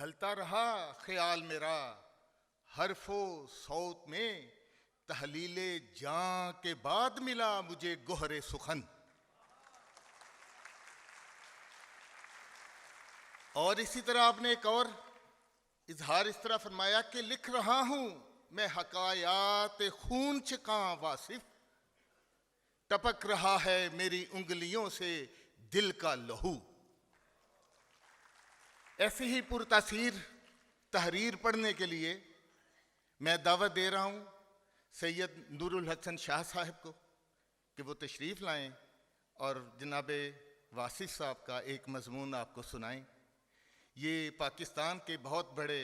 ڈھلتا رہا خیال میرا حرف و صوت میں، تحلیل جاں کے بعد ملا مجھے گوہر سخن۔ اور اسی طرح آپ نے ایک اور اظہار اس طرح فرمایا کہ لکھ رہا ہوں میں حکایات خون چکاں واصف، ٹپک رہا ہے میری انگلیوں سے دل کا لہو۔ ایسی ہی پرتاثیر تحریر پڑھنے کے لیے میں دعوت دے رہا ہوں سید نور الحسن شاہ صاحب کو کہ وہ تشریف لائیں اور جناب واصف صاحب کا ایک مضمون آپ کو سنائیں۔ یہ پاکستان کے بہت بڑے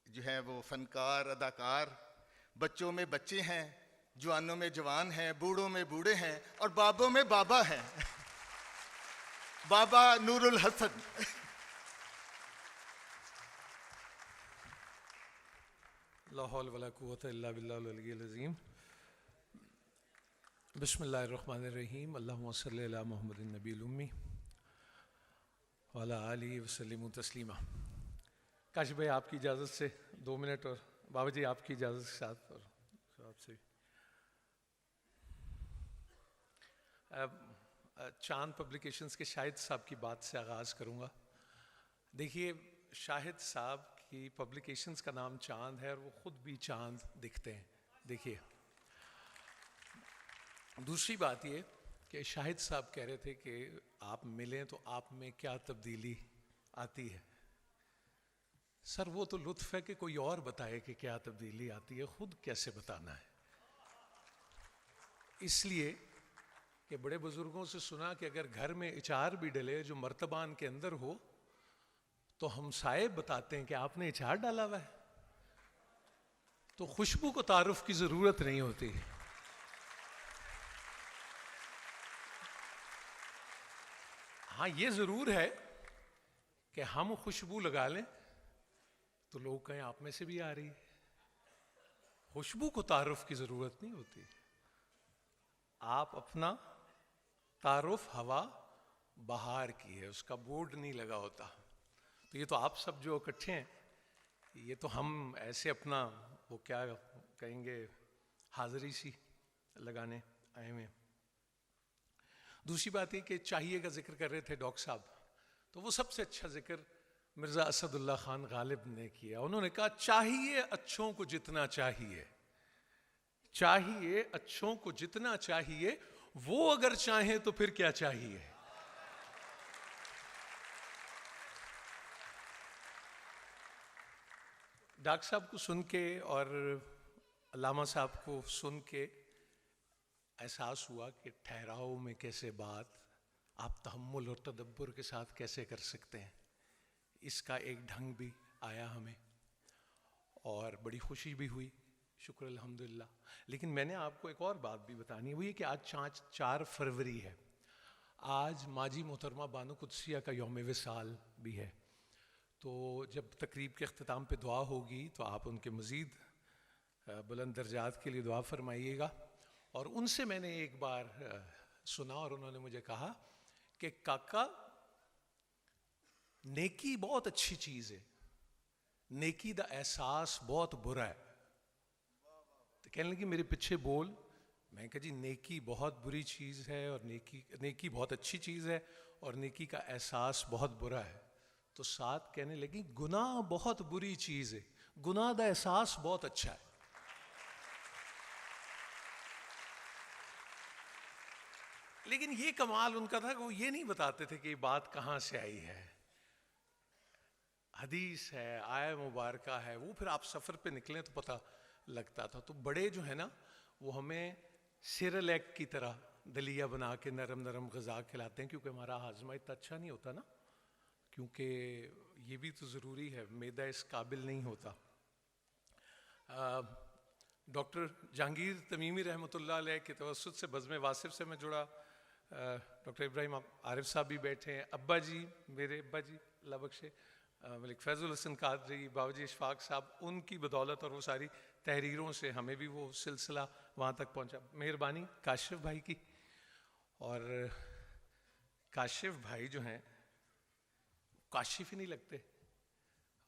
جو ہیں وہ فنکار، اداکار، بچوں میں بچے ہیں، جوانوں میں جوان ہیں، بوڑھوں میں بوڑھے ہیں اور بابوں میں بابا ہیں۔ بابا نور الحسن۔ لا حول ولا قوة الا باللہ العلی العظیم۔ بسم اللہ الرحمن الرحیم۔ اللہم صلی علی محمد النبی الامی وعلی آلہ وسلم تسلیما۔ کاش بھائی آپ کی اجازت سے 2 منٹ، اور بابا جی آپ کی اجازت کے ساتھ، اور آپ سے چاند پبلیکیشنز کے شاہد صاحب کی بات سے آغاز کروں گا۔ دیکھیے، شاہد صاحب کی پبلیکیشنز کا نام چاند ہے اور وہ خود بھی چاند دکھتے ہیں۔ دیکھیے، دوسری بات یہ کہ شاہد صاحب کہہ رہے تھے کہ آپ ملیں تو آپ میں کیا تبدیلی آتی ہے۔ سر وہ تو لطف ہے کہ کوئی اور بتائے کہ کیا تبدیلی آتی ہے، خود کیسے بتانا ہے۔ اس لیے کہ بڑے بزرگوں سے سنا کہ اگر گھر میں اچار بھی ڈلے جو مرتبان کے اندر ہو تو ہمسائے بتاتے ہیں کہ آپ نے اچار ڈالا ہوا ہے، تو خوشبو کو تعارف کی ضرورت نہیں ہوتی۔ ہاں یہ ضرور ہے کہ ہم خوشبو لگا لیں تو لوگ کہیں آپ میں سے بھی آ رہی ہے، خوشبو کو تعارف کی ضرورت نہیں ہوتی۔ آپ اپنا تعارف ہوا بہار کی ہے، اس کا بورڈ نہیں لگا ہوتا۔ تو یہ تو آپ سب جو اکٹھے ہیں، یہ تو ہم ایسے اپنا وہ کیا کہیں گے حاضری سی لگانے آئے ہوئے ہیں۔ دوسری بات یہ کہ چاہیے کا ذکر کر رہے تھے ڈاکٹر صاحب، تو وہ سب سے اچھا ذکر مرزا اسد اللہ خان غالب نے کیا۔ انہوں نے کہا چاہیے اچھوں کو جتنا چاہیے، چاہیے اچھوں کو جتنا چاہیے، وہ اگر چاہیں تو پھر کیا چاہیے۔ ڈاکٹر صاحب کو سن کے اور علامہ صاحب کو سن کے احساس ہوا کہ ٹھہراؤ میں کیسے بات آپ تحمل اور تدبر کے ساتھ کیسے کر سکتے ہیں۔ اس کا ایک ڈھنگ بھی آیا ہمیں اور بڑی خوشی بھی ہوئی، شکر الحمدللہ۔ لیکن میں نے آپ کو ایک اور بات بھی بتانی ہے، وہ یہ کہ آج 4 فروری ہے، آج ماجی محترمہ بانو قدسیہ کا یوم وصال بھی ہے۔ تو جب تقریب کے اختتام پہ دعا ہوگی تو آپ ان کے مزید بلند درجات کے لیے دعا فرمائیے گا۔ اور ان سے میں نے ایک بار سنا اور انہوں نے مجھے کہا کہ کاکا نیکی بہت اچھی چیز ہے، نیکی دا احساس بہت برا ہے۔ تو کہنے لگی میرے پیچھے بول۔ میں کہا جی نیکی بہت بری چیز ہے اور نیکی بہت اچھی چیز ہے اور نیکی کا احساس بہت برا ہے۔ تو ساتھ کہنے لگی گناہ بہت بری چیز ہے، گناہ دا احساس بہت اچھا ہے۔ لیکن یہ کمال ان کا تھا کہ وہ یہ نہیں بتاتے تھے کہ یہ بات کہاں سے آئی ہے، حدیث ہے، آیہ مبارکہ ہے، وہ پھر آپ سفر پہ نکلیں تو پتہ لگتا تھا۔ تو بڑے جو ہے نا وہ ہمیں سیریلیک کی طرح دلیہ بنا کے نرم نرم غذا کھلاتے ہیں، کیونکہ ہمارا ہاضمہ اتنا اچھا نہیں ہوتا نا، کیونکہ یہ بھی تو ضروری ہے، معدہ اس قابل نہیں ہوتا۔ ڈاکٹر جہانگیر تمیمی رحمۃ اللہ علیہ کے توسط سے بزم واصف سے میں جڑا، ڈاکٹر ابراہیم عارف صاحب بھی بیٹھے ہیں، ابا جی میرے ابا جی اللہ بخشے ملک فیض الحسن قادری، بابا جی اشفاق صاحب، ان کی بدولت اور وہ ساری تحریروں سے ہمیں بھی وہ سلسلہ وہاں تک پہنچا۔ مہربانی کاشف بھائی کی، اور کاشف بھائی جو ہیں کاشف ہی نہیں لگتے،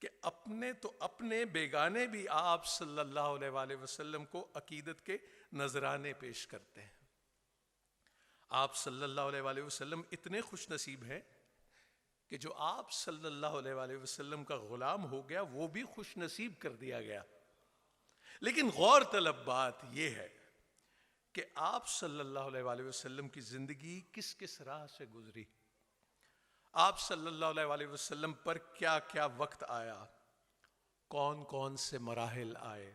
کہ اپنے تو اپنے، بیگانے بھی آپ صلی اللہ علیہ وآلہ وسلم کو عقیدت کے نذرانے پیش کرتے ہیں۔ آپ صلی اللہ علیہ وآلہ وسلم اتنے خوش نصیب ہیں کہ جو آپ صلی اللہ علیہ وآلہ وسلم کا غلام ہو گیا وہ بھی خوش نصیب کر دیا گیا۔ لیکن غور طلب بات یہ ہے کہ آپ صلی اللہ علیہ وآلہ وسلم کی زندگی کس کس راہ سے گزری، آپ صلی اللہ علیہ وآلہ وسلم پر کیا کیا وقت آیا، کون کون سے مراحل آئے۔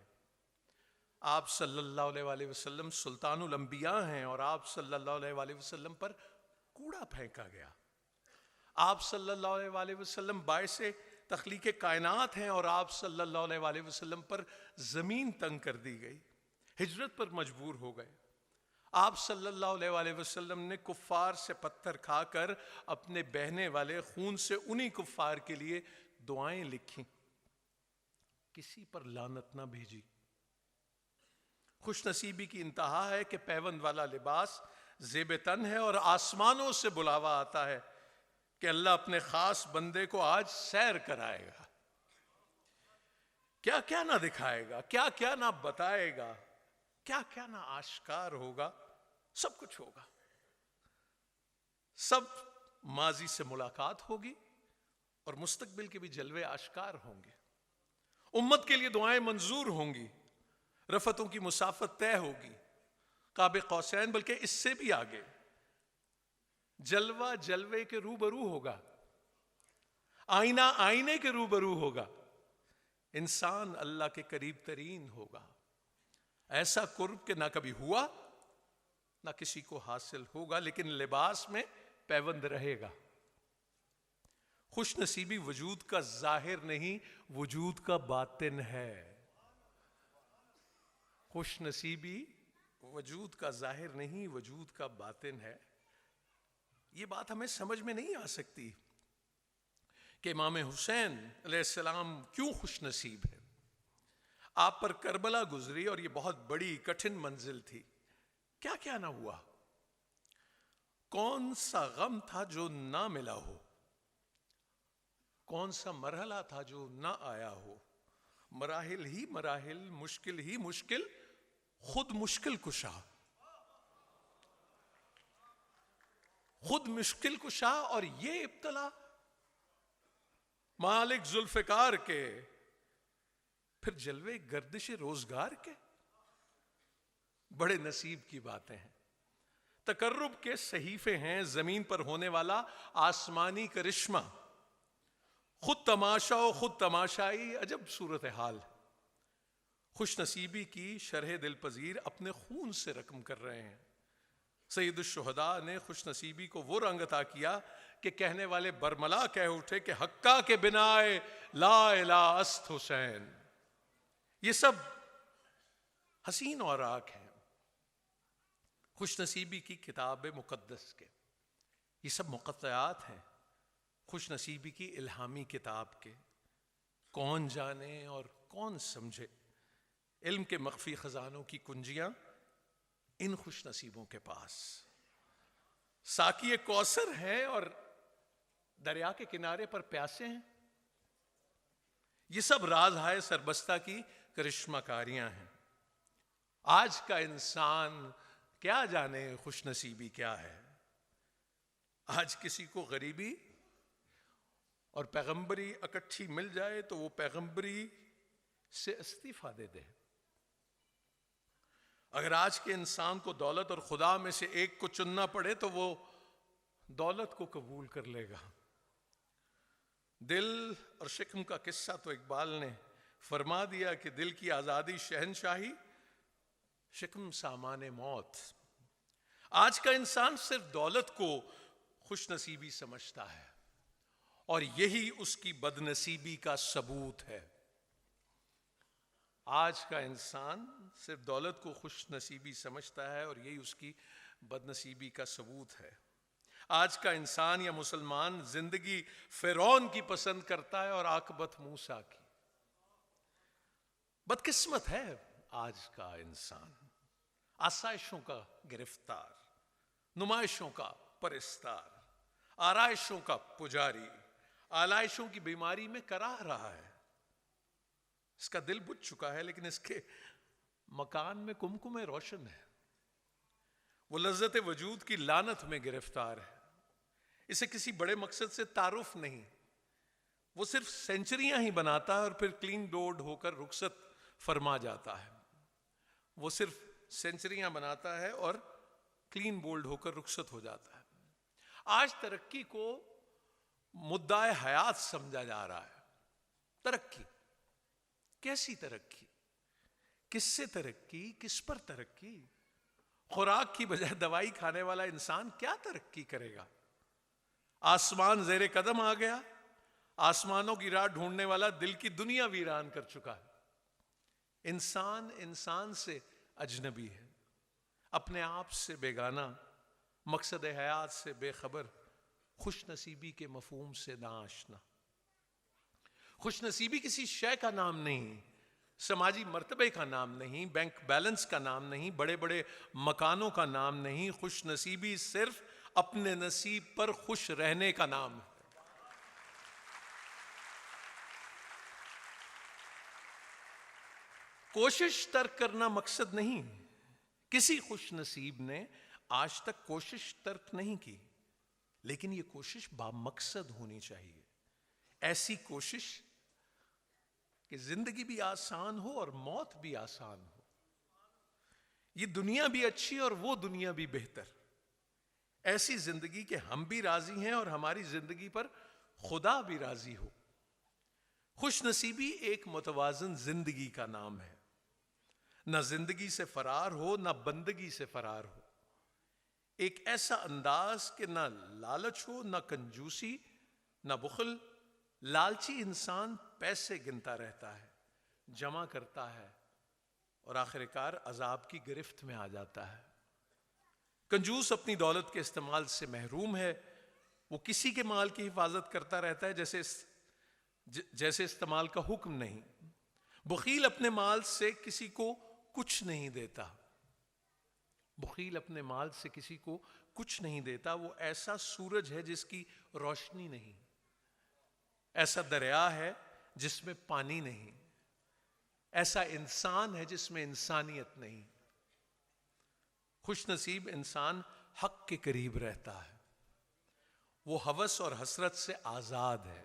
آپ صلی اللہ علیہ وآلہ وسلم سلطان الانبیاء ہیں اور آپ صلی اللہ علیہ وآلہ وسلم پر کوڑا پھینکا گیا۔ آپ صلی اللہ علیہ وآلہ وسلم باعث تخلیق کائنات ہیں اور آپ صلی اللہ علیہ وآلہ وسلم پر زمین تنگ کر دی گئی، ہجرت پر مجبور ہو گئے۔ آپ صلی اللہ علیہ وآلہ وسلم نے کفار سے پتھر کھا کر اپنے بہنے والے خون سے انہی کفار کے لیے دعائیں لکھیں، کسی پر لعنت نہ بھیجی۔ خوش نصیبی کی انتہا ہے کہ پیوند والا لباس زیب تن ہے اور آسمانوں سے بلاوا آتا ہے کہ اللہ اپنے خاص بندے کو آج سیر کرائے گا، کیا کیا نہ دکھائے گا، کیا کیا نہ بتائے گا، کیا کیا نہ آشکار ہوگا، سب کچھ ہوگا۔ سب ماضی سے ملاقات ہوگی اور مستقبل کے بھی جلوے آشکار ہوں گے۔ امت کے لیے دعائیں منظور ہوں گی، رفتوں کی مسافت طے ہوگی، قاب قوسین بلکہ اس سے بھی آگے۔ جلوہ جلوے کے روبرو ہوگا، آئینہ آئینے کے روبرو ہوگا، انسان اللہ کے قریب ترین ہوگا۔ ایسا قرب کہ نہ کبھی ہوا نہ کسی کو حاصل ہوگا، لیکن لباس میں پیوند رہے گا۔ خوش نصیبی وجود کا ظاہر نہیں، وجود کا باطن ہے۔ خوش نصیبی وجود کا ظاہر نہیں، وجود کا باطن ہے۔ یہ بات ہمیں سمجھ میں نہیں آ سکتی کہ امام حسین علیہ السلام کیوں خوش نصیب ہے۔ آپ پر کربلا گزری اور یہ بہت بڑی کٹھن منزل تھی، کیا کیا نہ ہوا، کون سا غم تھا جو نہ ملا ہو، کون سا مرحلہ تھا جو نہ آیا ہو۔ مراحل ہی مراحل، مشکل ہی مشکل، خود مشکل کشا، خود مشکل کشا۔ اور یہ ابتلا مالک ذوالفقار کے، پھر جلوے گردش روزگار کے، بڑے نصیب کی باتیں ہیں۔ تقرب کے صحیفے ہیں زمین پر ہونے والا آسمانی کرشمہ، خود تماشا و خود تماشائی، عجب صورتحال۔ خوش نصیبی کی شرح دل پذیر اپنے خون سے رقم کر رہے ہیں۔ سید الشہداء نے خوش نصیبی کو وہ رنگ عطا کیا کہ کہنے والے برملا کہہ اٹھے کہ حقا کے بنائے لا الہ است حسین۔ یہ سب حسین اوراق ہیں خوش نصیبی کی کتاب مقدس کے، یہ سب مقطعات ہیں خوش نصیبی کی الہامی کتاب کے۔ کون جانے اور کون سمجھے علم کے مخفی خزانوں کی کنجیاں ان خوش نصیبوں کے پاس۔ ساقی کوثر ہے اور دریا کے کنارے پر پیاسے ہیں، یہ سب راز ہائے سربستہ کی کرشمہ کاریاں ہیں۔ آج کا انسان کیا جانے خوش نصیبی کیا ہے۔ آج کسی کو غریبی اور پیغمبری اکٹھی مل جائے تو وہ پیغمبری سے استعفیٰ دے دے۔ اگر آج کے انسان کو دولت اور خدا میں سے ایک کو چننا پڑے تو وہ دولت کو قبول کر لے گا۔ دل اور شکم کا قصہ تو اقبال نے فرما دیا کہ دل کی آزادی شہنشاہی، شکم سامان موت۔ آج کا انسان صرف دولت کو خوش نصیبی سمجھتا ہے اور یہی اس کی بد نصیبی کا ثبوت ہے۔ آج کا انسان صرف دولت کو خوش نصیبی سمجھتا ہے اور یہی اس کی بد نصیبی کا ثبوت ہے۔ آج کا انسان یا مسلمان زندگی فرعون کی پسند کرتا ہے اور عاقبت موسیٰ کی۔ بدقسمت ہے آج کا انسان، آسائشوں کا گرفتار، نمائشوں کا پرستار، آرائشوں کا پجاری، آلائشوں کی بیماری میں کراہ رہا ہے۔ اس کا دل بجھ چکا ہے لیکن اس کے مکان میں کمکم روشن ہے. وہ لذت وجود کی لعنت میں گرفتار ہے. اسے کسی بڑے مقصد سے تعارف نہیں. وہ صرف سینچریاں ہی بناتا ہے اور پھر کلین بورڈ ہو کر رخصت فرما جاتا ہے. وہ صرف سینچریاں بناتا ہے اور کلین بولڈ ہو کر رخصت ہو جاتا ہے. آج ترقی کو مدعا حیات سمجھا جا رہا ہے. ترقی کیسی ترقی؟ کس سے ترقی؟ کس پر ترقی؟ خوراک کی بجائے دوائی کھانے والا انسان کیا ترقی کرے گا؟ آسمان زیر قدم آ گیا. آسمانوں کی راہ ڈھونڈنے والا دل کی دنیا ویران کر چکا ہے. انسان انسان سے اجنبی ہے، اپنے آپ سے بیگانہ، مقصد حیات سے بے خبر، خوش نصیبی کے مفہوم سے ناآشنا. خوش نصیبی کسی شے کا نام نہیں، سماجی مرتبے کا نام نہیں، بینک بیلنس کا نام نہیں، بڑے بڑے مکانوں کا نام نہیں. خوش نصیبی صرف اپنے نصیب پر خوش رہنے کا نام ہے. کوشش ترک کرنا مقصد نہیں. کسی خوش نصیب نے آج تک کوشش ترک نہیں کی، لیکن یہ کوشش بامقصد ہونی چاہیے. ایسی کوشش کہ زندگی بھی آسان ہو اور موت بھی آسان ہو. یہ دنیا بھی اچھی اور وہ دنیا بھی بہتر. ایسی زندگی کہ ہم بھی راضی ہیں اور ہماری زندگی پر خدا بھی راضی ہو. خوش نصیبی ایک متوازن زندگی کا نام ہے. نہ زندگی سے فرار ہو، نہ بندگی سے فرار ہو. ایک ایسا انداز کہ نہ لالچ ہو، نہ کنجوسی، نہ بخل. لالچی انسان پیسے گنتا رہتا ہے، جمع کرتا ہے اور آخر کار عذاب کی گرفت میں آ جاتا ہے. کنجوس اپنی دولت کے استعمال سے محروم ہے. وہ کسی کے مال کی حفاظت کرتا رہتا ہے جیسے استعمال کا حکم نہیں. بخیل اپنے مال سے کسی کو کچھ نہیں دیتا. بخیل اپنے مال سے کسی کو کچھ نہیں دیتا. وہ ایسا سورج ہے جس کی روشنی نہیں، ایسا دریا ہے جس میں پانی نہیں، ایسا انسان ہے جس میں انسانیت نہیں. خوش نصیب انسان حق کے قریب رہتا ہے. وہ ہوس اور حسرت سے آزاد ہے.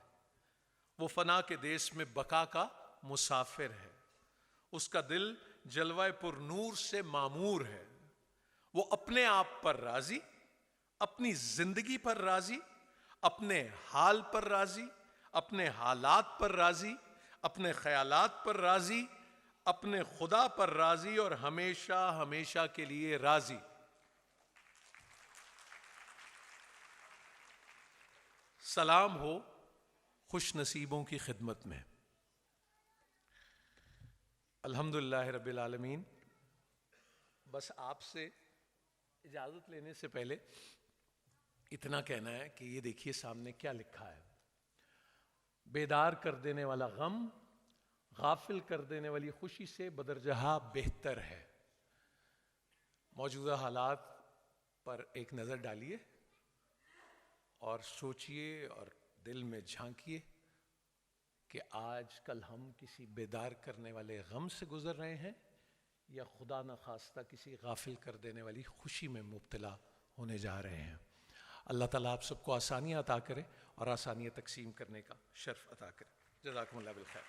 وہ فنا کے دیس میں بقا کا مسافر ہے. اس کا دل جلوہ پر نور سے معمور ہے. وہ اپنے آپ پر راضی، اپنی زندگی پر راضی، اپنے حال پر راضی، اپنے حالات پر راضی، اپنے خیالات پر راضی، اپنے خدا پر راضی اور ہمیشہ ہمیشہ کے لیے راضی. سلام ہو خوش نصیبوں کی خدمت میں. الحمدللہ رب العالمین. بس آپ سے اجازت لینے سے پہلے اتنا کہنا ہے کہ یہ دیکھیے سامنے کیا لکھا ہے. بیدار کر دینے والا غم غافل کر دینے والی خوشی سے بدرجہ بہتر ہے. موجودہ حالات پر ایک نظر ڈالیے اور سوچئے اور دل میں جھانکیے کہ آج کل ہم کسی بیدار کرنے والے غم سے گزر رہے ہیں یا خدا نخواستہ کسی غافل کر دینے والی خوشی میں مبتلا ہونے جا رہے ہیں. اللہ تعالیٰ آپ سب کو آسانیاں عطا کرے اور آسانیاں تقسیم کرنے کا شرف عطا کرے. جزاکم اللہ بالخیر.